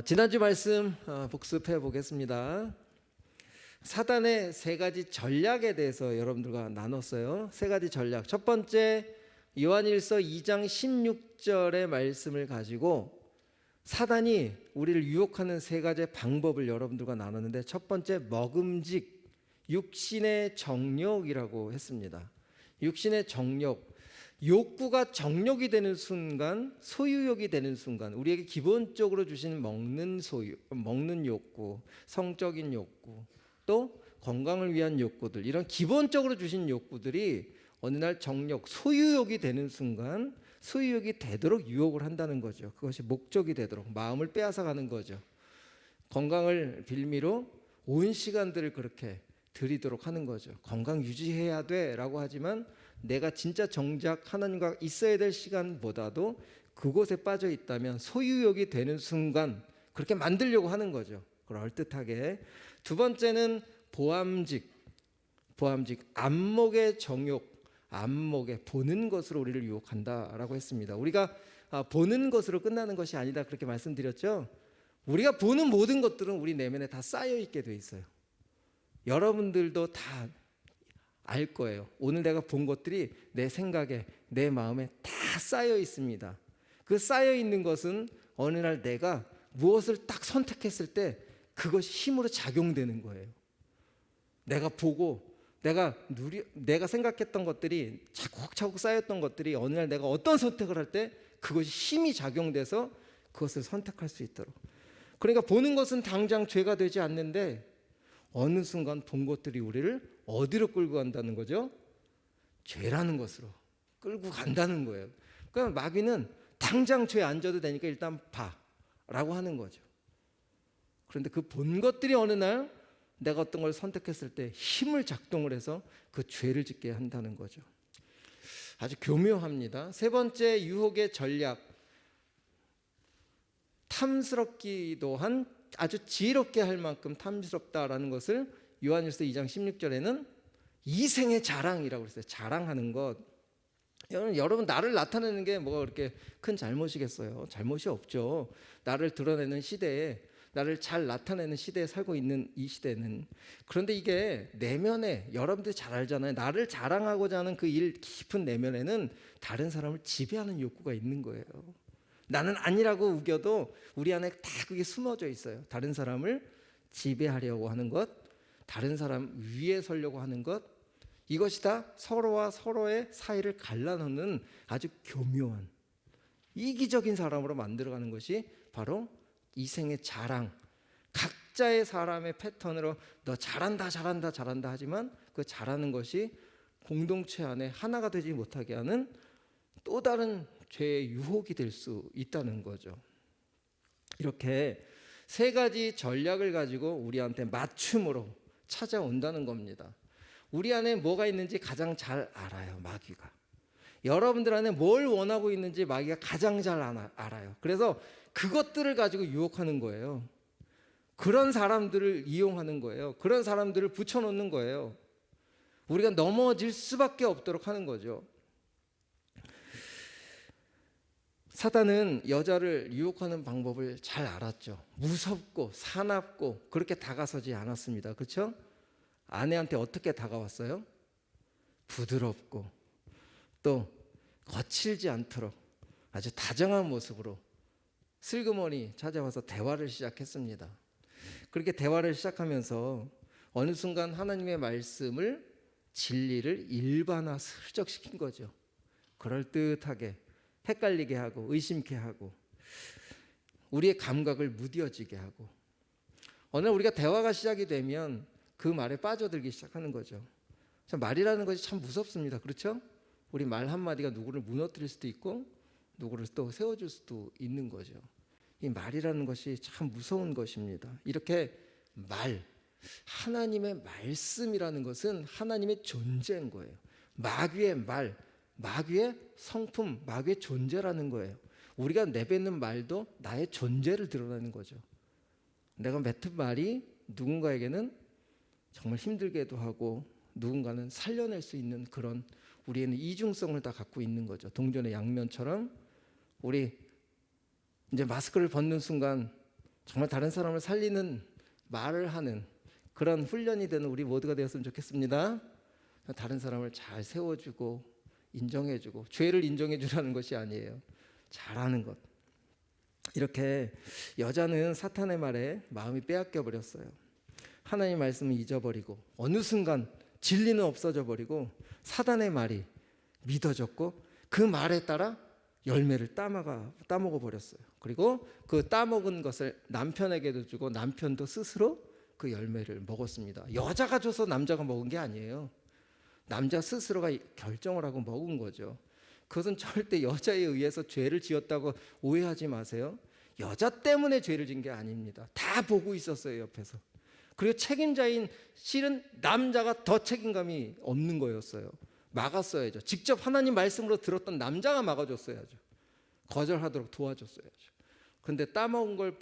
지난주 말씀 복습해 보겠습니다. 사단의 세 가지 전략에 대해서 여러분들과 나눴어요. 세 가지 전략. 첫 번째, 요한일서 2장 16절의 말씀을 가지고 사단이 우리를 유혹하는 세 가지 방법을 여러분들과 나눴는데, 첫 번째, 먹음직, 육신의 정욕이라고 했습니다. 육신의 정욕. 욕구가 정욕이 되는 순간, 소유욕이 되는 순간, 우리에게 기본적으로 주신 먹는 욕구, 성적인 욕구, 또 건강을 위한 욕구들, 이런 기본적으로 주신 욕구들이 어느 날 정욕, 소유욕이 되는 순간 소유욕이 되도록 유혹을 한다는 거죠. 그것이 목적이 되도록 마음을 빼앗아가는 거죠. 건강을 빌미로 온 시간들을 그렇게 드리도록 하는 거죠. 건강 유지해야 돼 라고 하지만 내가 진짜 정작 하나님과 있어야 될 시간보다도 그곳에 빠져 있다면 소유욕이 되는 순간 그렇게 만들려고 하는 거죠. 그럴듯하게. 두 번째는 보암직, 안목의 정욕, 안목에 보는 것으로 우리를 유혹한다라고 했습니다. 우리가 보는 것으로 끝나는 것이 아니다, 그렇게 말씀드렸죠. 우리가 보는 모든 것들은 우리 내면에 다 쌓여 있게 돼 있어요. 여러분들도 다 알 거예요. 오늘 내가 본 것들이 내 생각에, 내 마음에 다 쌓여 있습니다. 그 쌓여 있는 것은 어느 날 내가 무엇을 딱 선택했을 때 그것이 힘으로 작용되는 거예요. 내가 보고 내가 생각했던 것들이 차곡차곡 쌓였던 것들이 어느 날 내가 어떤 선택을 할 때 그것이 힘이 작용돼서 그것을 선택할 수 있도록. 그러니까 보는 것은 당장 죄가 되지 않는데 어느 순간 본 것들이 우리를 어디로 끌고 간다는 거죠? 죄라는 것으로 끌고 간다는 거예요. 그러니까 마귀는 당장 죄 안 져도 되니까 일단 봐라고 하는 거죠. 그런데 그 본 것들이 어느 날 내가 어떤 걸 선택했을 때 힘을 작동을 해서 그 죄를 짓게 한다는 거죠. 아주 교묘합니다. 세 번째 유혹의 전략, 탐스럽기도 한 아주 지혜롭게 할 만큼 탐스럽다라는 것을 요한일서 2장 16절에는 이생의 자랑이라고 그랬어요. 자랑하는 것. 여러분, 나를 나타내는 게 뭐가 그렇게 큰 잘못이겠어요? 잘못이 없죠. 나를 드러내는 시대에, 나를 잘 나타내는 시대에 살고 있는 이 시대는. 그런데 이게 내면에, 여러분들이 잘 알잖아요. 나를 자랑하고자 하는 그 깊은 내면에는 다른 사람을 지배하는 욕구가 있는 거예요. 나는 아니라고 우겨도 우리 안에 다 그게 숨어져 있어요. 다른 사람을 지배하려고 하는 것, 다른 사람 위에 서려고 하는 것, 이것이 다 서로와 서로의 사이를 갈라놓는 아주 교묘한 이기적인 사람으로 만들어가는 것이 바로 이생의 자랑. 각자의 사람의 패턴으로 너 잘한다 하지만 그 잘하는 것이 공동체 안에 하나가 되지 못하게 하는 또 다른 죄의 유혹이 될 수 있다는 거죠. 이렇게 세 가지 전략을 가지고 우리한테 맞춤으로 찾아온다는 겁니다. 우리 안에 뭐가 있는지 가장 잘 알아요, 마귀가. 여러분들 안에 뭘 원하고 있는지 마귀가 가장 잘 알아요. 그래서 그것들을 가지고 유혹하는 거예요. 그런 사람들을 이용하는 거예요. 그런 사람들을 붙여놓는 거예요. 우리가 넘어질 수밖에 없도록 하는 거죠. 사단은 여자를 유혹하는 방법을 잘 알았죠. 무섭고 사납고 그렇게 다가서지 않았습니다. 그렇죠? 아내한테 어떻게 다가왔어요? 부드럽고 또 거칠지 않도록 아주 다정한 모습으로 슬그머니 찾아와서 대화를 시작했습니다. 그렇게 대화를 시작하면서 어느 순간 하나님의 말씀을, 진리를 일반화 슬쩍시킨 거죠. 그럴듯하게 헷갈리게 하고 의심케 하고 우리의 감각을 무뎌지게 하고, 어느 날 우리가 대화가 시작이 되면 그 말에 빠져들기 시작하는 거죠. 참, 말이라는 것이 참 무섭습니다. 그렇죠? 우리 말 한마디가 누구를 무너뜨릴 수도 있고 누구를 또 세워줄 수도 있는 거죠. 이 말이라는 것이 참 무서운 것입니다. 이렇게 하나님의 말씀이라는 것은 하나님의 존재인 거예요. 마귀의 말, 마귀의 성품, 마귀의 존재라는 거예요. 우리가 내뱉는 말도 나의 존재를 드러내는 거죠. 내가 뱉은 말이 누군가에게는 정말 힘들게도 하고 누군가는 살려낼 수 있는 그런, 우리에는 이중성을 다 갖고 있는 거죠. 동전의 양면처럼 우리 이제 마스크를 벗는 순간 정말 다른 사람을 살리는 말을 하는 그런 훈련이 되는 우리 모두가 되었으면 좋겠습니다. 다른 사람을 잘 세워주고 인정해주고, 죄를 인정해주라는 것이 아니에요. 잘하는 것. 이렇게 여자는 사탄의 말에 마음이 빼앗겨 버렸어요. 하나님의 말씀을 잊어버리고 어느 순간 진리는 없어져 버리고 사단의 말이 믿어졌고 그 말에 따라 열매를 따먹어 버렸어요. 그리고 그 따먹은 것을 남편에게도 주고 남편도 스스로 그 열매를 먹었습니다. 여자가 줘서 남자가 먹은 게 아니에요. 남자 스스로가 결정을 하고 먹은 거죠. 그것은 절대 여자에 의해서 죄를 지었다고 오해하지 마세요. 여자 때문에 죄를 진 게 아닙니다. 다 보고 있었어요, 옆에서. 그리고 책임자인 실은 남자가 더 책임감이 없는 거였어요. 막았어야죠. 직접 하나님 말씀으로 들었던 남자가 막아줬어야죠. 거절하도록 도와줬어야죠. 그런데 따먹은 걸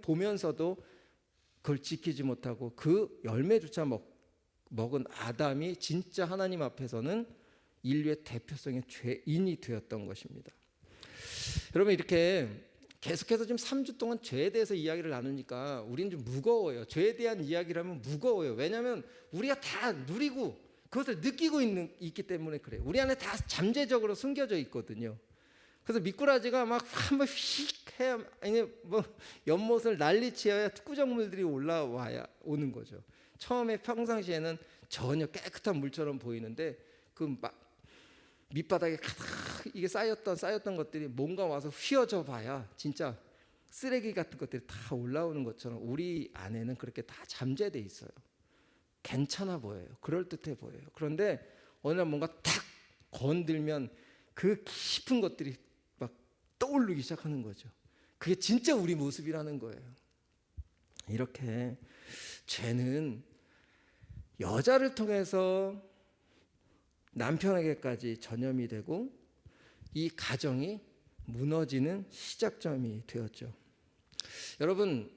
보면서도 그걸 지키지 못하고 그 열매조차 먹은 아담이 진짜 하나님 앞에서는 인류의 대표성의 죄인이 되었던 것입니다. 여러분, 이렇게 계속해서 지금 3주 동안 죄에 대해서 이야기를 나누니까 우리는 좀 무거워요. 죄에 대한 이야기를 하면 무거워요. 왜냐하면 우리가 다 누리고 그것을 느끼고 있기 때문에 그래요. 우리 안에 다 잠재적으로 숨겨져 있거든요. 그래서 미꾸라지가 막 한번 휙 해야, 아니 뭐 연못을 난리치어야 특구정물들이 올라와야 오는 거죠. 처음에 평상시에는 전혀 깨끗한 물처럼 보이는데 그 밑바닥에 가득 이게 쌓였던 것들이 뭔가 와서 휘어져 봐야 진짜 쓰레기 같은 것들이 다 올라오는 것처럼 우리 안에는 그렇게 다 잠재돼 있어요. 괜찮아 보여요. 그럴듯해 보여요. 그런데 어느 날 뭔가 탁 건들면 그 깊은 것들이 막 떠오르기 시작하는 거죠. 그게 진짜 우리 모습이라는 거예요. 이렇게 죄는 여자를 통해서 남편에게까지 전염이 되고 이 가정이 무너지는 시작점이 되었죠. 여러분,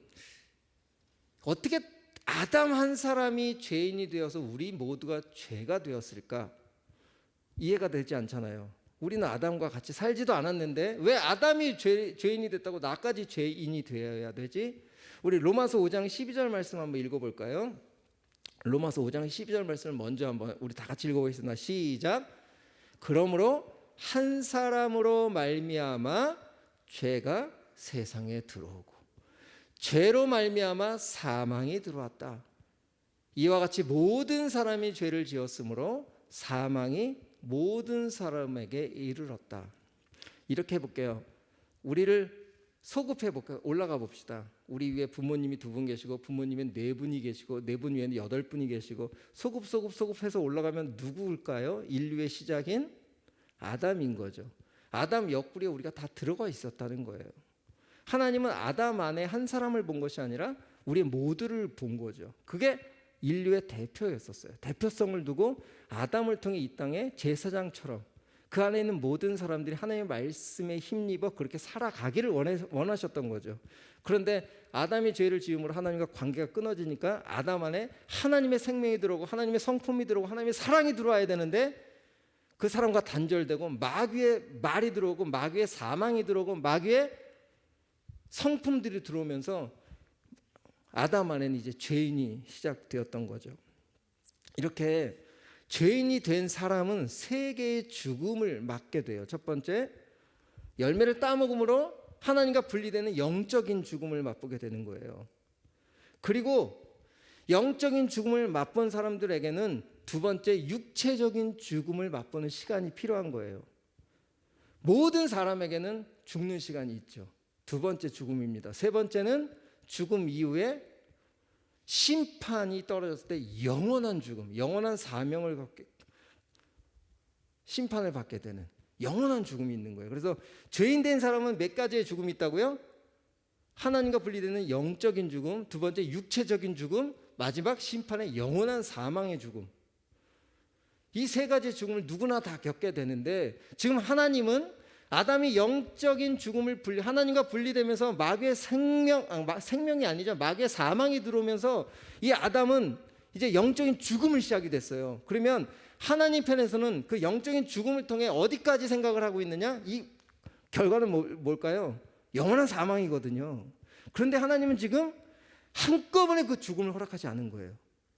어떻게 아담 한 사람이 죄인이 되어서 우리 모두가 죄가 되었을까? 이해가 되지 않잖아요. 우리는 아담과 같이 살지도 않았는데 왜 아담이 죄인이 됐다고 나까지 죄인이 되어야 되지? 우리 로마서 5장 12절 말씀 한번 읽어볼까요? 로마서 5장 12절 말씀을 먼저 한번 우리 다 같이 읽어보겠습니다. 시작. 그러므로 한 사람으로 말미암아 죄가 세상에 들어오고 죄로 말미암아 사망이 들어왔다. 이와 같이 모든 사람이 죄를 지었으므로 사망이 모든 사람에게 이르렀다. 이렇게 해볼게요. 우리를 소급해 볼까요? 올라가 봅시다. 우리 위에 부모님이 2분 계시고 부모님은 4분이 계시고 4분 위에는 8분이 계시고 소급해서 올라가면 누구일까요? 인류의 시작인 아담인 거죠. 아담 옆구리에 우리가 다 들어가 있었다는 거예요. 하나님은 아담 안에 한 사람을 본 것이 아니라 우리 모두를 본 거죠. 그게 인류의 대표였었어요. 대표성을 두고 아담을 통해 이 땅에 제사장처럼 그 안에 있는 모든 사람들이 하나님의 말씀에 힘입어 그렇게 살아가기를 원하셨던 거죠. 그런데 아담이 죄를 지음으로 하나님과 관계가 끊어지니까 아담 안에 하나님의 생명이 들어오고 하나님의 성품이 들어오고 하나님의 사랑이 들어와야 되는데 그 사람과 단절되고 마귀의 말이 들어오고 마귀의 사망이 들어오고 마귀의 성품들이 들어오면서 아담 안에는 이제 죄인이 시작되었던 거죠. 이렇게 죄인이 된 사람은 3개의 죽음을 맞게 돼요. 첫 번째, 열매를 따먹음으로 하나님과 분리되는 영적인 죽음을 맛보게 되는 거예요. 그리고 영적인 죽음을 맛본 사람들에게는 두 번째, 육체적인 죽음을 맛보는 시간이 필요한 거예요. 모든 사람에게는 죽는 시간이 있죠. 두 번째 죽음입니다. 세 번째는 죽음 이후에 심판이 떨어졌을 때 영원한 죽음, 영원한 심판을 받게 되는 영원한 죽음이 있는 거예요. 그래서 죄인 된 사람은 몇 가지의 죽음이 있다고요? 하나님과 분리되는 영적인 죽음, 두 번째 육체적인 죽음, 마지막 심판의 영원한 사망의 죽음. 이 3가지 죽음을 누구나 다 겪게 되는데 지금 하나님은 아담이 영적인 죽음을 하나님과 분리되면서 마귀의 생명이 아니죠. 마귀의 사망이 들어오면서 이 아담은 이제 영적인 죽음을 시작이 됐어요. 그러면 하나님 편에서는 그 영적인 죽음을 통해 어디까지 생각을 하고 있느냐? 이 결과는 뭘까요? 영원한 사망이거든요. 그런데 하나님은 지금 한꺼번에 그 죽음을 허락하지 않은 거예요.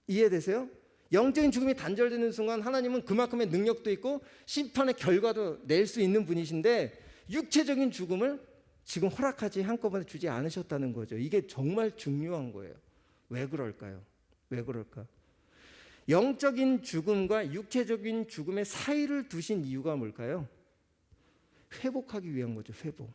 이해되세요? 영적인 죽음이 단절되는 순간 하나님은 그만큼의 능력도 있고 심판의 결과도 낼 수 있는 분이신데 육체적인 죽음을 지금 허락하지 한꺼번에 주지 않으셨다는 거죠. 이게 정말 중요한 거예요. 왜 그럴까요? 왜 그럴까? 영적인 죽음과 육체적인 죽음의 사이를 두신 이유가 뭘까요? 회복하기 위한 거죠. 회복.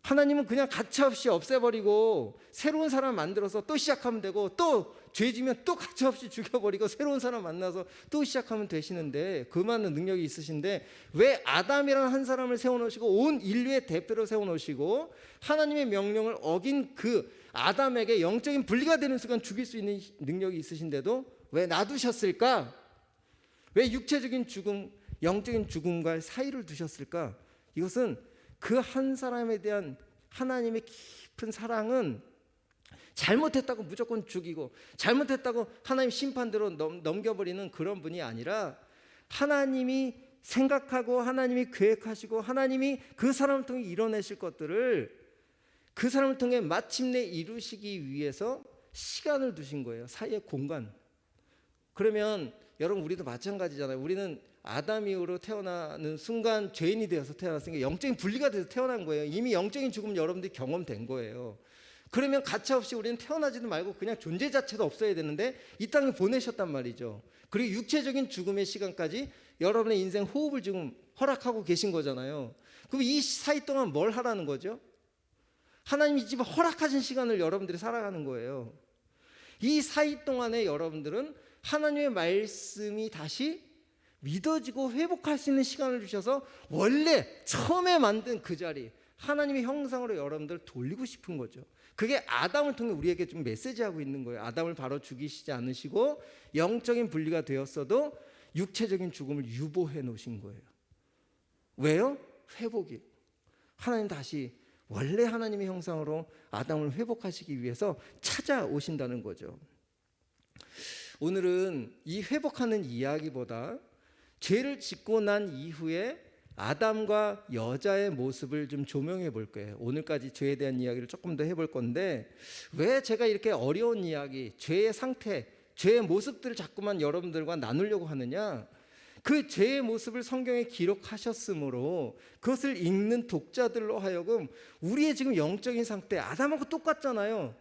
하나님은 그냥 가차없이 없애버리고 새로운 사람 만들어서 또 시작하면 되고, 또 죄지면 또 가차없이 죽여버리고 새로운 사람 만나서 또 시작하면 되시는데, 그 많은 능력이 있으신데 왜 아담이라는 한 사람을 세워놓으시고 온 인류의 대표로 세워놓으시고 하나님의 명령을 어긴 그 아담에게 영적인 분리가 되는 순간 죽일 수 있는 능력이 있으신데도 왜 놔두셨을까? 왜 육체적인 죽음, 영적인 죽음과 사이를 두셨을까? 이것은 그 한 사람에 대한 하나님의 깊은 사랑은 잘못했다고 무조건 죽이고 잘못했다고 하나님 심판대로 넘겨버리는 그런 분이 아니라, 하나님이 생각하고 하나님이 계획하시고 하나님이 그 사람을 통해 이뤄내실 것들을 그 사람을 통해 마침내 이루시기 위해서 시간을 두신 거예요. 사이의 공간. 그러면 여러분, 우리도 마찬가지잖아요. 우리는 아담 이후로 태어나는 순간 죄인이 되어서 태어났으니까 영적인 분리가 돼서 태어난 거예요. 이미 영적인 죽음은 여러분들이 경험된 거예요. 그러면 가차없이 우리는 태어나지도 말고 그냥 존재 자체도 없어야 되는데 이 땅에 보내셨단 말이죠. 그리고 육체적인 죽음의 시간까지 여러분의 인생 호흡을 지금 허락하고 계신 거잖아요. 그럼 이 사이 동안 뭘 하라는 거죠? 하나님이 지금 허락하신 시간을 여러분들이 살아가는 거예요. 이 사이 동안에 여러분들은 하나님의 말씀이 다시 믿어지고 회복할 수 있는 시간을 주셔서 원래 처음에 만든 그 자리, 하나님의 형상으로 여러분들을 돌리고 싶은 거죠. 그게 아담을 통해 우리에게 좀 메시지하고 있는 거예요. 아담을 바로 죽이시지 않으시고 영적인 분리가 되었어도 육체적인 죽음을 유보해 놓으신 거예요. 왜요? 회복이. 하나님 다시 원래 하나님의 형상으로 아담을 회복하시기 위해서 찾아오신다는 거죠. 오늘은 이 회복하는 이야기보다 죄를 짓고 난 이후에 아담과 여자의 모습을 좀 조명해 볼 거예요. 오늘까지 죄에 대한 이야기를 조금 더 해볼 건데, 왜 제가 이렇게 어려운 이야기, 죄의 상태, 죄의 모습들을 자꾸만 여러분들과 나누려고 하느냐? 그 죄의 모습을 성경에 기록하셨으므로 그것을 읽는 독자들로 하여금 우리의 지금 영적인 상태, 아담하고 똑같잖아요.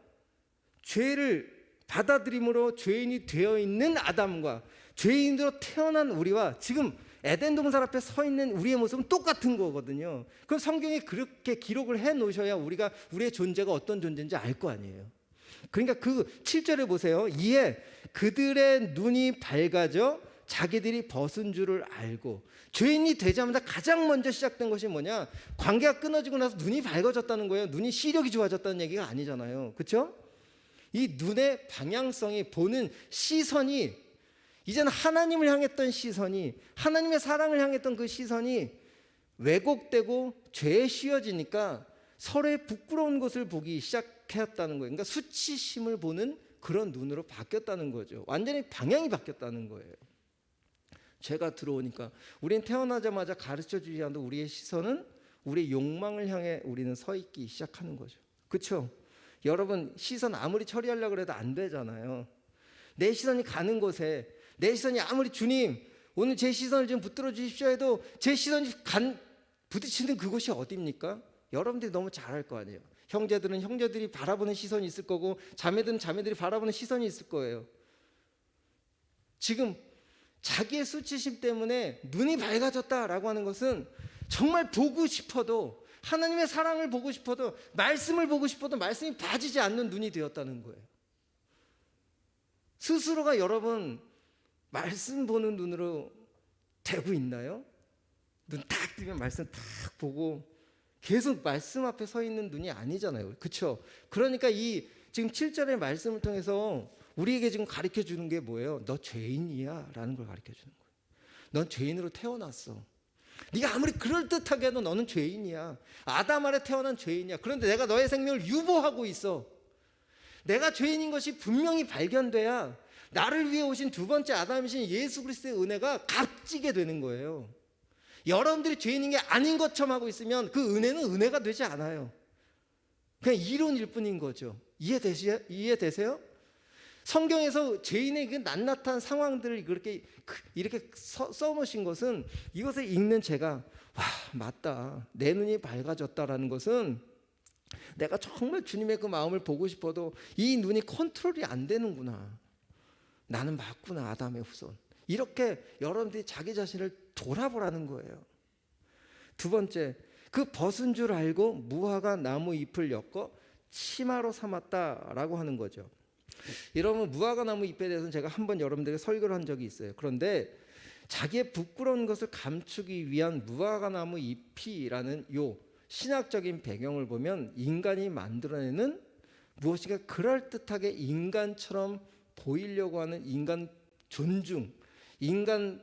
죄를 받아들임으로 죄인이 되어 있는 아담과 죄인으로 태어난 우리와 지금 에덴 동산 앞에 서 있는 우리의 모습은 똑같은 거거든요. 그럼 성경에 그렇게 기록을 해 놓으셔야 우리가 우리의 존재가 어떤 존재인지 알 거 아니에요. 그러니까 그 7절에 보세요. 이에 그들의 눈이 밝아져 자기들이 벗은 줄을 알고. 죄인이 되자마자 가장 먼저 시작된 것이 뭐냐? 관계가 끊어지고 나서 눈이 밝아졌다는 거예요. 눈이 시력이 좋아졌다는 얘기가 아니잖아요. 그렇죠? 이 눈의 방향성이, 보는 시선이, 이제는 하나님을 향했던 시선이, 하나님의 사랑을 향했던 그 시선이 왜곡되고 죄에 씌어지니까 서로의 부끄러운 것을 보기 시작했다는 거예요. 그러니까 수치심을 보는 그런 눈으로 바뀌었다는 거죠. 완전히 방향이 바뀌었다는 거예요. 죄가 들어오니까 우리는 태어나자마자 가르쳐주지 않는 우리의 시선은 우리의 욕망을 향해 우리는 서 있기 시작하는 거죠. 그렇죠? 여러분, 시선 아무리 처리하려고 해도 안 되잖아요. 내 시선이 가는 곳에, 내 시선이 아무리 주님 오늘 제 시선을 좀 붙들어 주십시오 해도 제 시선이 부딪히는 그곳이 어디입니까? 여러분들이 너무 잘 알 거 아니에요. 형제들은 형제들이 바라보는 시선이 있을 거고, 자매들은 자매들이 바라보는 시선이 있을 거예요. 지금 자기의 수치심 때문에 눈이 밝아졌다라고 하는 것은 정말 보고 싶어도, 하나님의 사랑을 보고 싶어도, 말씀을 보고 싶어도 말씀이 봐지지 않는 눈이 되었다는 거예요. 스스로가 여러분 말씀 보는 눈으로 되고 있나요? 눈 딱 뜨면 말씀 딱 보고 계속 말씀 앞에 서 있는 눈이 아니잖아요. 그렇죠? 그러니까 이 지금 7절의 말씀을 통해서 우리에게 지금 가르쳐 주는 게 뭐예요? 너 죄인이야 라는 걸 가르쳐 주는 거예요. 넌 죄인으로 태어났어. 네가 아무리 그럴듯하게 해도 너는 죄인이야. 아담 아래 태어난 죄인이야. 그런데 내가 너의 생명을 유보하고 있어. 내가 죄인인 것이 분명히 발견돼야 나를 위해 오신 두 번째 아담이신 예수 그리스도의 은혜가 값지게 되는 거예요. 여러분들이 죄인인 게 아닌 것처럼 하고 있으면 그 은혜는 은혜가 되지 않아요. 그냥 이론일 뿐인 거죠. 이해되세요? 성경에서 죄인의 그 낱낱한 상황들을 이렇게 써놓으신 것은, 이것을 읽는 제가 와, 맞다, 내 눈이 밝아졌다라는 것은, 내가 정말 주님의 그 마음을 보고 싶어도 이 눈이 컨트롤이 안 되는구나, 나는 맞구나, 아담의 후손. 이렇게 여러분들이 자기 자신을 돌아보라는 거예요. 두 번째, 그 벗은 줄 알고 무화과 나무 잎을 엮어 치마로 삼았다라고 하는 거죠. 여러분, 무화과 나무 잎에 대해서는 제가 한번 여러분들에게 설교를 한 적이 있어요. 그런데 자기의 부끄러운 것을 감추기 위한 무화과 나무 잎이라는 요 신학적인 배경을 보면, 인간이 만들어내는 무엇인가 그럴듯하게 인간처럼 보이려고 하는 인간 존중, 인간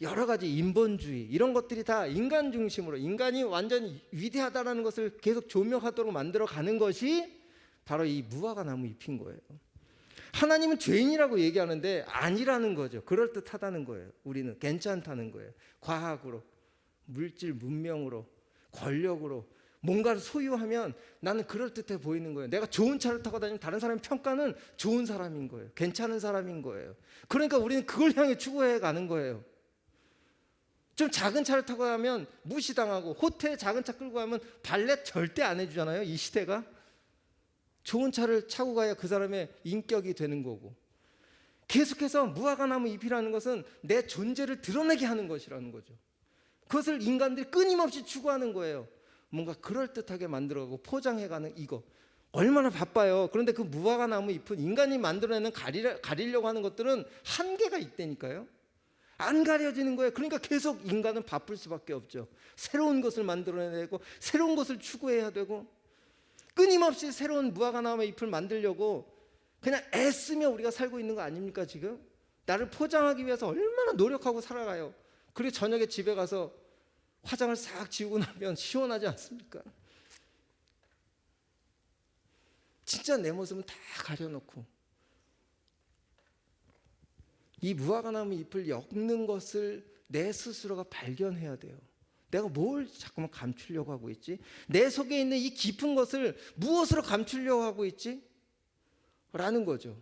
여러 가지 인본주의, 이런 것들이 다 인간 중심으로, 인간이 완전히 위대하다라는 것을 계속 조명하도록 만들어 가는 것이 바로 이 무화과 나무 잎인 거예요. 하나님은 죄인이라고 얘기하는데 아니라는 거죠. 그럴듯하다는 거예요. 우리는 괜찮다는 거예요. 과학으로, 물질 문명으로, 권력으로 뭔가를 소유하면 나는 그럴듯해 보이는 거예요. 내가 좋은 차를 타고 다니면 다른 사람의 평가는 좋은 사람인 거예요. 괜찮은 사람인 거예요. 그러니까 우리는 그걸 향해 추구해 가는 거예요. 좀 작은 차를 타고 가면 무시당하고, 호텔에 작은 차 끌고 가면 발렛 절대 안 해주잖아요. 이 시대가. 좋은 차를 타고 가야 그 사람의 인격이 되는 거고, 계속해서 무화과 나무 잎이라는 것은 내 존재를 드러내게 하는 것이라는 거죠. 그것을 인간들이 끊임없이 추구하는 거예요. 뭔가 그럴듯하게 만들어가고 포장해가는 이거 얼마나 바빠요. 그런데 그 무화과 나무 잎은 인간이 만들어내는 가리려고 하는 것들은 한계가 있다니까요. 안 가려지는 거예요. 그러니까 계속 인간은 바쁠 수밖에 없죠. 새로운 것을 만들어내고 새로운 것을 추구해야 되고, 끊임없이 새로운 무화과 나무 잎을 만들려고 그냥 애쓰며 우리가 살고 있는 거 아닙니까? 지금 나를 포장하기 위해서 얼마나 노력하고 살아가요. 그리고 저녁에 집에 가서 화장을 싹 지우고 나면 시원하지 않습니까? 진짜 내 모습은 다 가려놓고, 이 무화과 나무 잎을 엮는 것을 내 스스로가 발견해야 돼요. 내가 뭘 자꾸만 감추려고 하고 있지? 내 속에 있는 이 깊은 것을 무엇으로 감추려고 하고 있지? 라는 거죠.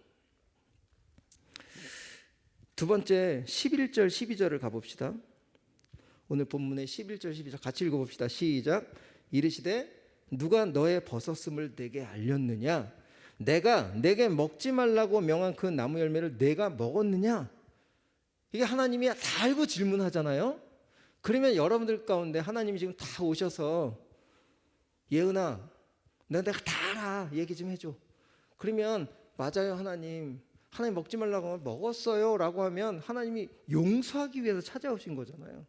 두 번째, 11절 12절을 가봅시다. 오늘 본문의 11절 12절 같이 읽어봅시다. 시작. 이르시되 누가 너의 벗었음을 내게 알렸느냐? 내가 내게 먹지 말라고 명한 그 나무 열매를 내가 먹었느냐? 이게 하나님이 다 알고 질문하잖아요. 그러면 여러분들 가운데 하나님이 지금 다 오셔서, 예은아, 내가 다 알아, 얘기 좀 해줘. 그러면 맞아요, 하나님 먹지 말라고 하면 먹었어요 라고 하면 하나님이 용서하기 위해서 찾아오신 거잖아요.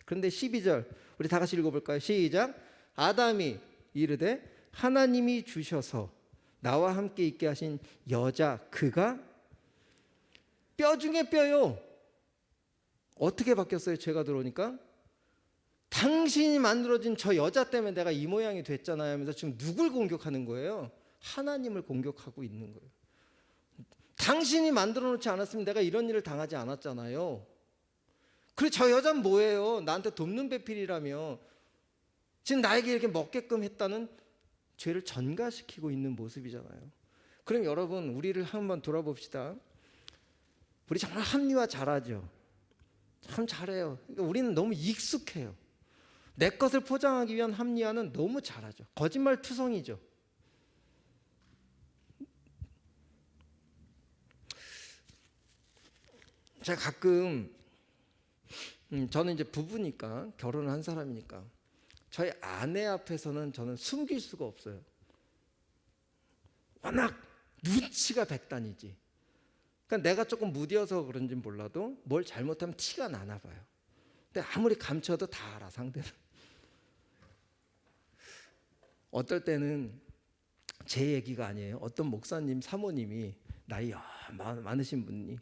그런데 12절 우리 다 같이 읽어볼까요? 시작. 아담이 이르되 하나님이 주셔서 나와 함께 있게 하신 여자 그가 뼈 중에 뼈요. 어떻게 바뀌었어요? 죄가 들어오니까. 당신이 만들어진 저 여자 때문에 내가 이 모양이 됐잖아요 하면서 지금 누굴 공격하는 거예요? 하나님을 공격하고 있는 거예요. 당신이 만들어 놓지 않았으면 내가 이런 일을 당하지 않았잖아요. 그래, 저 여자는 뭐예요? 나한테 돕는 배필이라며 지금 나에게 이렇게 먹게끔 했다는 죄를 전가시키고 있는 모습이잖아요. 그럼 여러분, 우리를 한번 돌아봅시다. 우리 정말 합리화 잘하죠. 참 잘해요. 그러니까 우리는 너무 익숙해요. 내 것을 포장하기 위한 합리화는 너무 잘하죠. 거짓말 투성이죠. 제가 가끔 저는 이제 부부니까, 결혼을 한 사람이니까 저희 아내 앞에서는 저는 숨길 수가 없어요. 워낙 눈치가 백단이지. 그러니까 내가 조금 무디어서 그런지 몰라도 뭘 잘못하면 티가 나나 봐요. 근데 아무리 감춰도 다 알아, 상대는. 어떨 때는 제 얘기가 아니에요. 어떤 목사님 사모님이, 나이 많으신 분이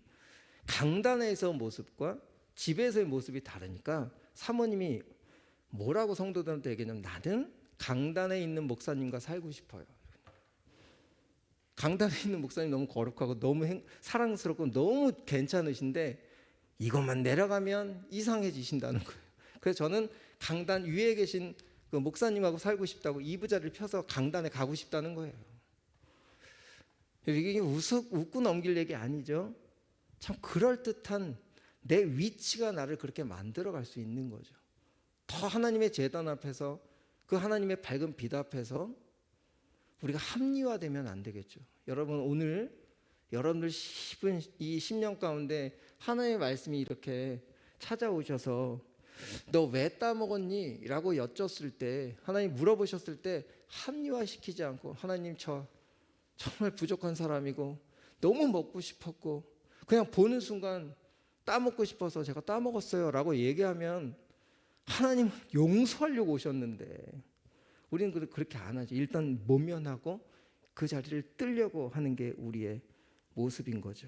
강단에서 모습과 집에서의 모습이 다르니까 사모님이 뭐라고 성도들한테 얘기하냐면, 나는 강단에 있는 목사님과 살고 싶어요. 강단에 있는 목사님 너무 거룩하고 너무 사랑스럽고 너무 괜찮으신데 이것만 내려가면 이상해지신다는 거예요. 그래서 저는 강단 위에 계신 그 목사님하고 살고 싶다고 이부자리를 펴서 강단에 가고 싶다는 거예요. 이게 웃고 넘길 얘기 아니죠. 참 그럴듯한 내 위치가 나를 그렇게 만들어갈 수 있는 거죠. 더 하나님의 재단 앞에서 그 하나님의 밝은 빛 앞에서 우리가 합리화되면 안 되겠죠. 여러분 오늘 여러분들 이 10년 가운데 하나님의 말씀이 이렇게 찾아오셔서 너 왜 따먹었니? 라고 여쭸을 때 하나님 물어보셨을 때 합리화시키지 않고 하나님 저 정말 부족한 사람이고 너무 먹고 싶었고 그냥 보는 순간 따먹고 싶어서 제가 따먹었어요 라고 얘기하면 하나님 용서하려고 오셨는데 우리는 그렇게 안 하죠. 일단 모면하고 그 자리를 뜨려고 하는 게 우리의 모습인 거죠.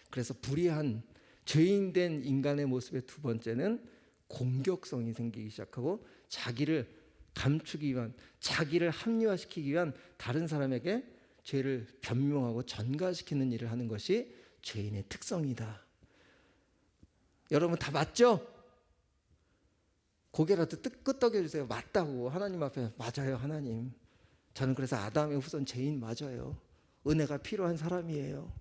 그래서 불의한 죄인된 인간의 모습의 두 번째는 공격성이 생기기 시작하고 자기를 감추기 위한, 자기를 합리화시키기 위한 다른 사람에게 죄를 변명하고 전가시키는 일을 하는 것이 죄인의 특성이다. 여러분 다 맞죠? 고개라도 끄덕여 주세요. 맞다고. 하나님 앞에 맞아요. 하나님, 저는 그래서 아담의 후손 죄인 맞아요. 은혜가 필요한 사람이에요.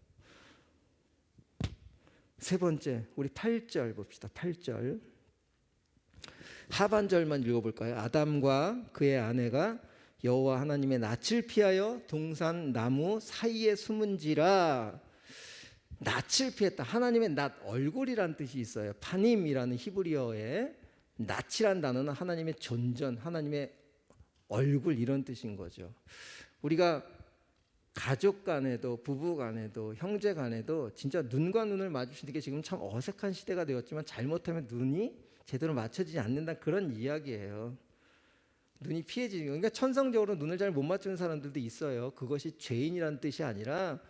세 번째, 우리 8절 봅시다. 8절 하반절만 읽어볼까요? 아담과 그의 아내가 여호와 하나님의 낯을 피하여 동산 나무 사이에 숨은지라. 낯을 피했다. 하나님의 낯, 얼굴이란 뜻이 있어요. 파님이라는 히브리어의 낯이란 단어는 하나님의 존전, 하나님의 얼굴 이런 뜻인 거죠. 우리가 가족 간에도 부부 간에도 형제 간에도 진짜 눈과 눈을 마주치는 게 지금 참 어색한 시대가 되었지만 잘못하면 눈이 제대로 맞춰지지 않는다 그런 이야기예요. 눈이 피해지는 거. 그러니까 천성적으로 눈을 잘 못 맞추는 사람들도 있어요. 그것이 죄인이라는 뜻이 아니라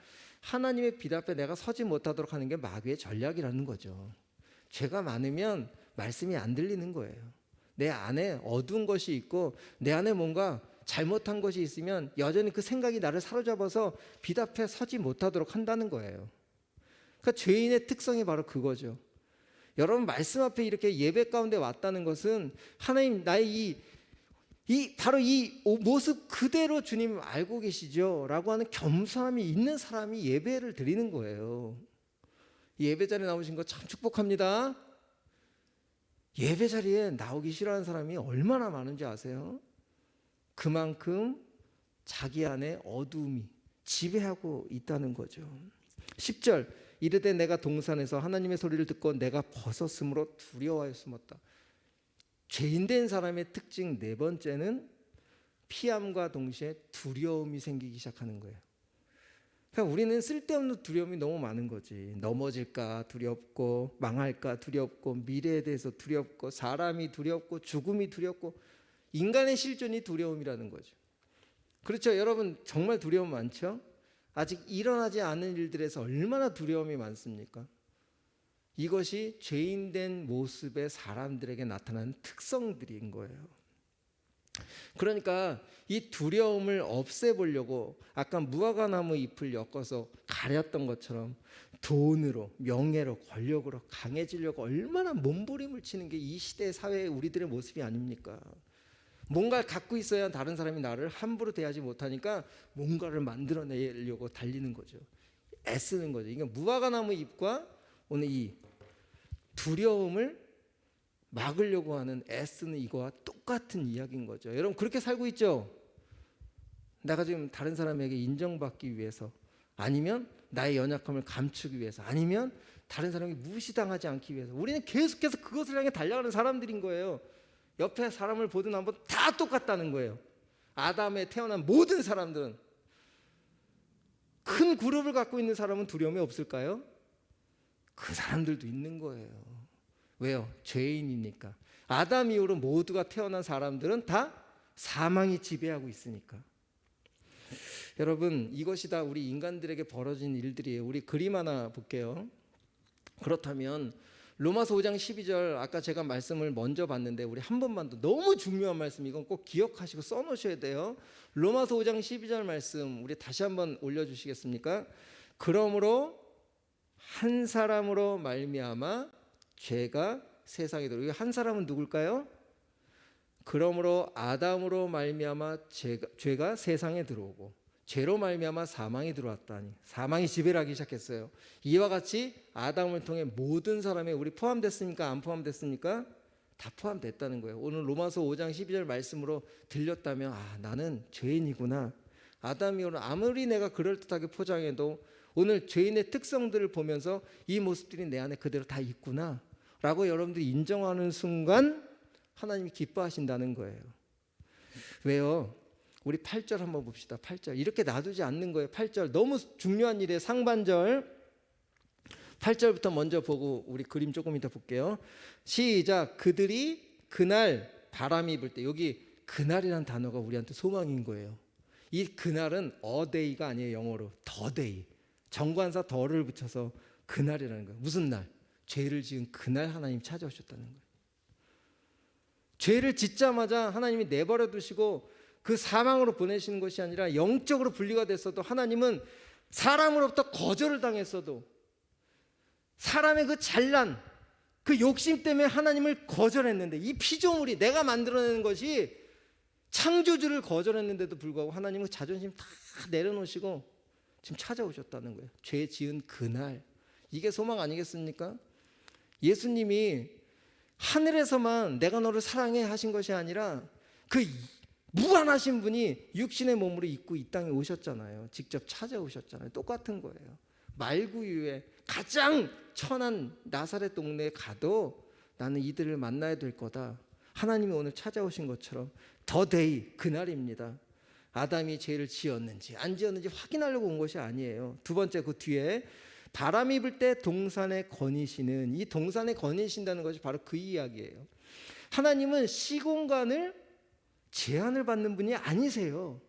하나님의 빛 앞에 내가 서지 못하도록 하는 게 마귀의 전략이라는 거죠. 죄가 많으면 말씀이 안 들리는 거예요. 내 안에 어두운 것이 있고 내 안에 뭔가 잘못한 것이 있으면 여전히 그 생각이 나를 사로잡아서 빛 앞에 서지 못하도록 한다는 거예요. 그러니까 죄인의 특성이 바로 그거죠. 여러분 말씀 앞에 이렇게 예배 가운데 왔다는 것은 하나님 나의 바로 이 모습 그대로 주님 알고 계시죠? 라고 하는 겸손함이 있는 사람이 예배를 드리는 거예요. 예배 자리에 나오신 거 참 축복합니다. 예배 자리에 나오기 싫어하는 사람이 얼마나 많은지 아세요? 그만큼 자기 안에 어두움이 지배하고 있다는 거죠. 10절 이르되 내가 동산에서 하나님의 소리를 듣고 내가 벗었으므로 두려워하여 숨었다. 죄인된 사람의 특징 네 번째는 피함과 동시에 두려움이 생기기 시작하는 거예요. 그러니까 우리는 쓸데없는 두려움이 너무 많은 거지. 넘어질까 두렵고, 망할까 두렵고, 미래에 대해서 두렵고, 사람이 두렵고, 죽음이 두렵고, 인간의 실존이 두려움이라는 거죠. 그렇죠? 여러분 정말 두려움 많죠? 아직 일어나지 않은 일들에서 얼마나 두려움이 많습니까? 이것이 죄인된 모습의 사람들에게 나타나는 특성들인 거예요. 그러니까 이 두려움을 없애보려고 아까 무화과나무 잎을 엮어서 가렸던 것처럼 돈으로, 명예로, 권력으로 강해지려고 얼마나 몸부림을 치는 게 이 시대 사회의 우리들의 모습이 아닙니까? 뭔가를 갖고 있어야 다른 사람이 나를 함부로 대하지 못하니까 뭔가를 만들어내려고 달리는 거죠. 애쓰는 거죠. 이게 무화과나무 잎과 오늘 이 두려움을 막으려고 하는 애쓰는 이거와 똑같은 이야기인 거죠. 여러분 그렇게 살고 있죠? 내가 지금 다른 사람에게 인정받기 위해서, 아니면 나의 연약함을 감추기 위해서, 아니면 다른 사람이 무시당하지 않기 위해서 우리는 계속해서 그것을 향해 달려가는 사람들인 거예요. 옆에 사람을 보든 안 보든 다 똑같다는 거예요. 아담에 태어난 모든 사람들은. 큰 그룹을 갖고 있는 사람은 두려움이 없을까요? 그 사람들도 있는 거예요. 왜요? 죄인이니까. 아담 이후로 모두가 태어난 사람들은 다 사망이 지배하고 있으니까. 여러분 이것이 다 우리 인간들에게 벌어진 일들이에요. 우리 그림 하나 볼게요. 그렇다면 로마서 5장 12절 아까 제가 말씀을 먼저 봤는데 우리 한 번만 더, 너무 중요한 말씀, 이건 꼭 기억하시고 써놓으셔야 돼요. 로마서 5장 12절 말씀 우리 다시 한번 올려주시겠습니까? 그러므로 한 사람으로 말미암아 죄가 세상에 들어오고, 한 사람은 누굴까요? 그러므로 아담으로 말미암아 죄가 세상에 들어오고 죄로 말미암아 사망이 들어왔다니 사망이 지배를 하기 시작했어요. 이와 같이 아담을 통해 모든 사람에 우리 포함됐습니까? 안 포함됐습니까? 다 포함됐다는 거예요. 오늘 로마서 5장 12절 말씀으로 들렸다면 나는 죄인이구나. 아담이 오늘 아무리 내가 그럴듯하게 포장해도 오늘 죄인의 특성들을 보면서 이 모습들이 내 안에 그대로 다 있구나 라고 여러분들이 인정하는 순간 하나님이 기뻐하신다는 거예요. 왜요? 우리 8절 한번 봅시다. 8절 이렇게 놔두지 않는 거예요. 8절 너무 중요한 일에 상반절 8절부터 먼저 보고 우리 그림 조금 이따 볼게요. 시작. 그들이 그날 바람이 불 때, 여기 그날이라는 단어가 우리한테 소망인 거예요. 이 그날은 어데이가 아니에요. 영어로 더데이, 정관사 더를 붙여서 그날이라는 거예요. 무슨 날? 죄를 지은 그날 하나님 찾아오셨다는 거예요. 죄를 짓자마자 하나님이 내버려 두시고 그 사망으로 보내시는 것이 아니라 영적으로 분리가 됐어도 하나님은 사람으로부터 거절을 당했어도 사람의 그 잘난 그 욕심 때문에 하나님을 거절했는데 이 피조물이 내가 만들어내는 것이 창조주를 거절했는데도 불구하고 하나님은 자존심 다 내려놓으시고 지금 찾아오셨다는 거예요. 죄 지은 그날. 이게 소망 아니겠습니까? 예수님이 하늘에서만 내가 너를 사랑해 하신 것이 아니라 그 무한하신 분이 육신의 몸으로 입고 이 땅에 오셨잖아요. 직접 찾아오셨잖아요. 똑같은 거예요. 말구유에 가장 천한 나사렛 동네에 가도 나는 이들을 만나야 될 거다. 하나님이 오늘 찾아오신 것처럼 더데이 그날입니다. 아담이 죄를 지었는지 안 지었는지 확인하려고 온 것이 아니에요. 두 번째 그 뒤에 바람이 불 때 동산에 거니시는, 이 동산에 거니신다는 것이 바로 그 이야기예요. 하나님은 시공간을 제한을 받는 분이 아니세요.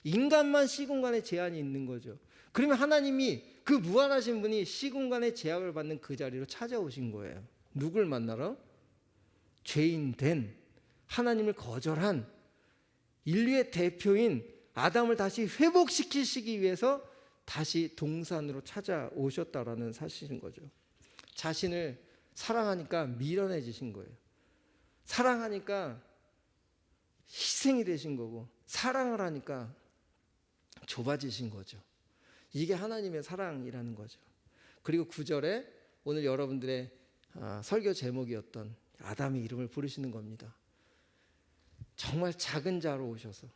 인간만 시공간에 제한이 있는 거죠. 그러면 하나님이 그 무한하신 분이 시공간에 제약을 받는 그 자리로 찾아오신 거예요. 누굴 만나러? 죄인 된 하나님을 거절한 인류의 대표인 아담을 다시 회복시키시기 위해서 다시 동산으로 찾아오셨다라는 사실인 거죠. 자신을 사랑하니까 미련해지신 거예요. 사랑하니까 희생이 되신 거고 사랑을 하니까 좁아지신 거죠. 이게 하나님의 사랑이라는 거죠. 그리고 9절에 오늘 여러분들의 설교 제목이었던 아담의 이름을 부르시는 겁니다. 정말 작은 자로 오셔서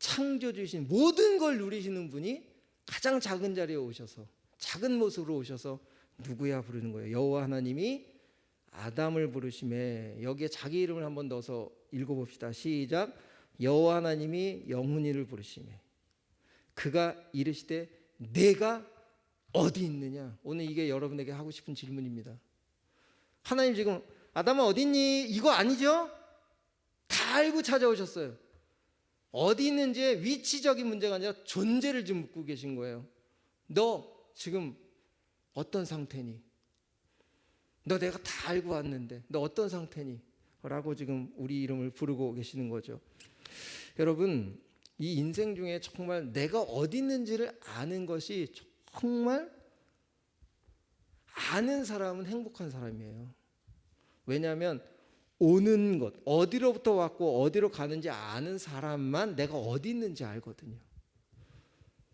창조주신 모든 걸 누리시는 분이 가장 작은 자리에 오셔서 작은 모습으로 오셔서 누구야 부르는 거예요. 여호와 하나님이 아담을 부르심에, 여기에 자기 이름을 한번 넣어서 읽어봅시다. 시작. 여호와 하나님이 영훈이를 부르심에 그가 이르시되 내가 어디 있느냐. 오늘 이게 여러분에게 하고 싶은 질문입니다. 하나님 지금 아담아 어디 있니? 이거 아니죠? 다 알고 찾아오셨어요. 어디 있는지 위치적인 문제가 아니라 존재를 좀 묻고 계신 거예요. 너 지금 어떤 상태니? 너 내가 다 알고 왔는데 너 어떤 상태니? 라고 지금 우리 이름을 부르고 계시는 거죠. 여러분, 이 인생 중에 정말 내가 어디 있는지를 아는 것이 정말 아는 사람은 행복한 사람이에요. 왜냐하면 오는 것, 어디로부터 왔고 어디로 가는지 아는 사람만 내가 어디 있는지 알거든요.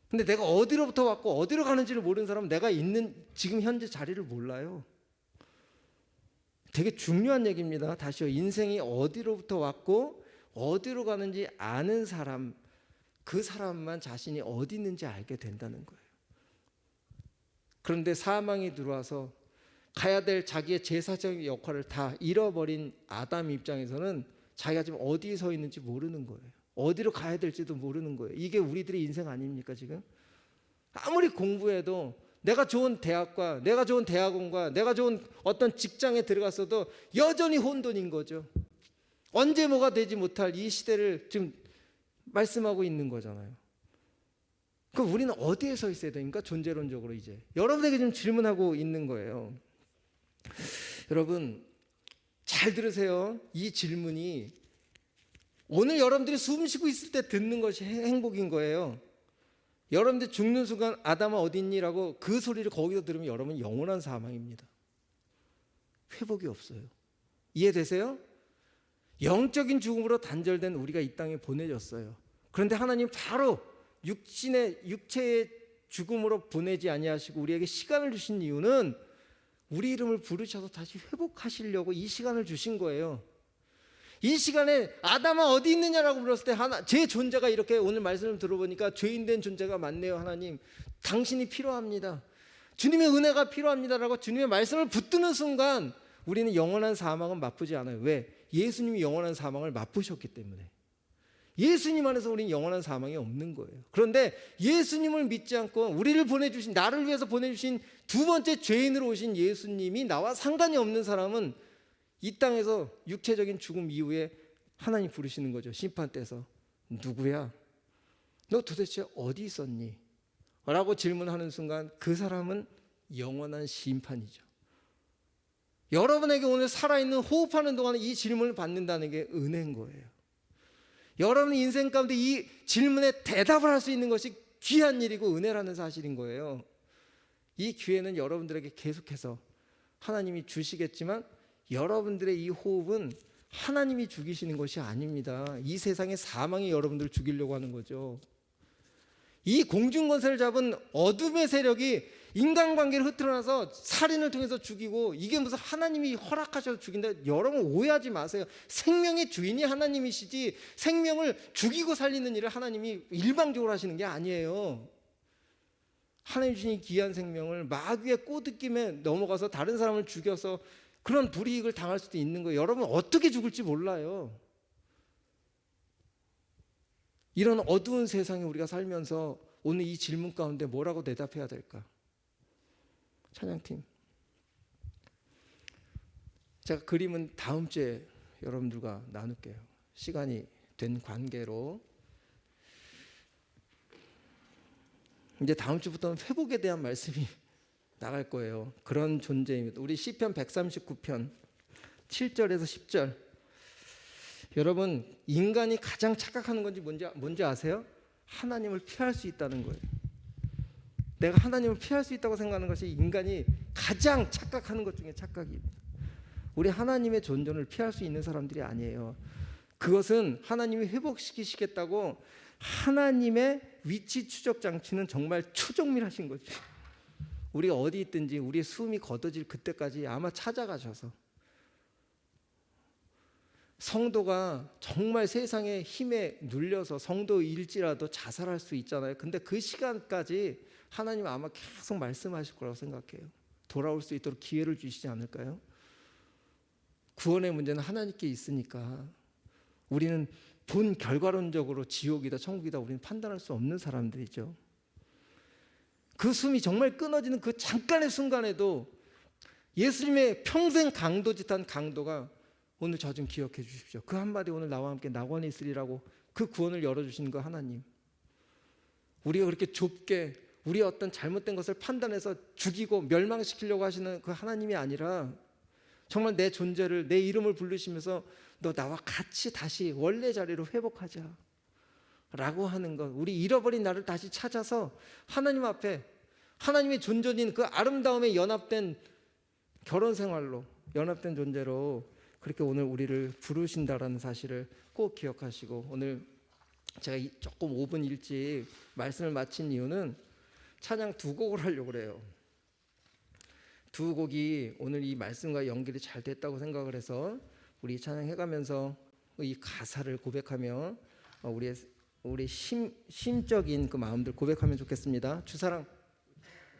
근데 내가 어디로부터 왔고 어디로 가는지를 모르는 사람은 내가 있는 지금 현재 자리를 몰라요. 되게 중요한 얘기입니다. 다시요. 인생이 어디로부터 왔고 어디로 가는지 아는 사람, 그 사람만 자신이 어디 있는지 알게 된다는 거예요. 그런데 사망이 들어와서 가야 될 자기의 제사적인 역할을 다 잃어버린 아담 입장에서는 자기가 지금 어디에 서 있는지 모르는 거예요. 어디로 가야 될지도 모르는 거예요. 이게 우리들의 인생 아닙니까 지금? 아무리 공부해도 내가 좋은 대학과 내가 좋은 대학원과 내가 좋은 어떤 직장에 들어갔어도 여전히 혼돈인 거죠. 언제 뭐가 되지 못할 이 시대를 지금 말씀하고 있는 거잖아요. 그럼 우리는 어디에 서 있어야 됩니까? 존재론적으로 이제 여러분에게 좀 질문하고 있는 거예요. 여러분 잘 들으세요. 이 질문이 오늘 여러분들이 숨 쉬고 있을 때 듣는 것이 행복인 거예요. 여러분들 죽는 순간 아담아 어디 있니라고 그 소리를 거기서 들으면 여러분 영원한 사망입니다. 회복이 없어요. 이해되세요? 영적인 죽음으로 단절된 우리가 이 땅에 보내졌어요. 그런데 하나님 바로 육체의 죽음으로 보내지 아니하시고 우리에게 시간을 주신 이유는 우리 이름을 부르셔서 다시 회복하시려고 이 시간을 주신 거예요. 이 시간에 아담아 어디 있느냐라고 물었을 때 제 존재가 이렇게 오늘 말씀을 들어보니까 죄인된 존재가 많네요. 하나님 당신이 필요합니다. 주님의 은혜가 필요합니다라고 주님의 말씀을 붙드는 순간 우리는 영원한 사망은 맛보지 않아요. 왜? 예수님이 영원한 사망을 맛보셨기 때문에. 예수님 안에서 우리는 영원한 사망이 없는 거예요. 그런데 예수님을 믿지 않고 우리를 보내주신, 나를 위해서 보내주신 두 번째 죄인으로 오신 예수님이 나와 상관이 없는 사람은 이 땅에서 육체적인 죽음 이후에 하나님 부르시는 거죠. 심판 때서 누구야? 너 도대체 어디 있었니? 라고 질문하는 순간 그 사람은 영원한 심판이죠. 여러분에게 오늘 살아있는 호흡하는 동안에 이 질문을 받는다는 게 은혜인 거예요. 여러분 인생 가운데 이 질문에 대답을 할 수 있는 것이 귀한 일이고 은혜라는 사실인 거예요. 이 기회는 여러분들에게 계속해서 하나님이 주시겠지만 여러분들의 이 호흡은 하나님이 죽이시는 것이 아닙니다. 이 세상의 사망이 여러분들을 죽이려고 하는 거죠. 이 공중권세를 잡은 어둠의 세력이 인간관계를 흐트러놔서 살인을 통해서 죽이고 이게 무슨 하나님이 허락하셔서 죽인다. 여러분 오해하지 마세요. 생명의 주인이 하나님이시지 생명을 죽이고 살리는 일을 하나님이 일방적으로 하시는 게 아니에요. 하나님 주신 이 귀한 생명을 마귀의 꼬드김에 넘어가서 다른 사람을 죽여서 그런 불이익을 당할 수도 있는 거예요. 여러분 어떻게 죽을지 몰라요. 이런 어두운 세상에 우리가 살면서 오늘 이 질문 가운데 뭐라고 대답해야 될까? 찬양팀, 제가 그림은 다음 주에 여러분들과 나눌게요. 시간이 된 관계로 이제 다음 주부터는 회복에 대한 말씀이 나갈 거예요. 그런 존재입니다. 우리 시편 139편 7절에서 10절. 여러분 인간이 가장 착각하는 건지 뭔지 아세요? 하나님을 피할 수 있다는 거예요. 내가 하나님을 피할 수 있다고 생각하는 것이 인간이 가장 착각하는 것 중에 착각입니다. 우리 하나님의 존재를 피할 수 있는 사람들이 아니에요. 그것은 하나님이 회복시키시겠다고 하나님의 위치 추적 장치는 정말 초정밀하신 거죠. 우리가 어디 있든지 우리의 숨이 걷어질 그때까지 아마 찾아가셔서 성도가 정말 세상의 힘에 눌려서 성도일지라도 자살할 수 있잖아요. 근데 그 시간까지 하나님 아마 계속 말씀하실 거라고 생각해요. 돌아올 수 있도록 기회를 주시지 않을까요? 구원의 문제는 하나님께 있으니까 우리는 본 결과론적으로 지옥이다 천국이다 우리는 판단할 수 없는 사람들이죠. 그 숨이 정말 끊어지는 그 잠깐의 순간에도 예수님의 평생 강도짓한 강도가 오늘 저 좀 기억해 주십시오. 그 한마디 오늘 나와 함께 낙원에 있으리라고 그 구원을 열어주시는 거 하나님. 우리가 그렇게 좁게 우리의 어떤 잘못된 것을 판단해서 죽이고 멸망시키려고 하시는 그 하나님이 아니라 정말 내 존재를 내 이름을 부르시면서 너 나와 같이 다시 원래 자리로 회복하자 라고 하는 것. 우리 잃어버린 나를 다시 찾아서 하나님 앞에 하나님의 존재인 그 아름다움에 연합된 결혼 생활로 연합된 존재로 그렇게 오늘 우리를 부르신다라는 사실을 꼭 기억하시고 오늘 제가 조금 5분 일찍 말씀을 마친 이유는 찬양 두 곡을 하려고 그래요. 두 곡이 오늘 이 말씀과 연결이 잘 됐다고 생각을 해서 우리 찬양해가면서 이 가사를 고백하며 우리 심적인 그 마음들 고백하면 좋겠습니다. 주사랑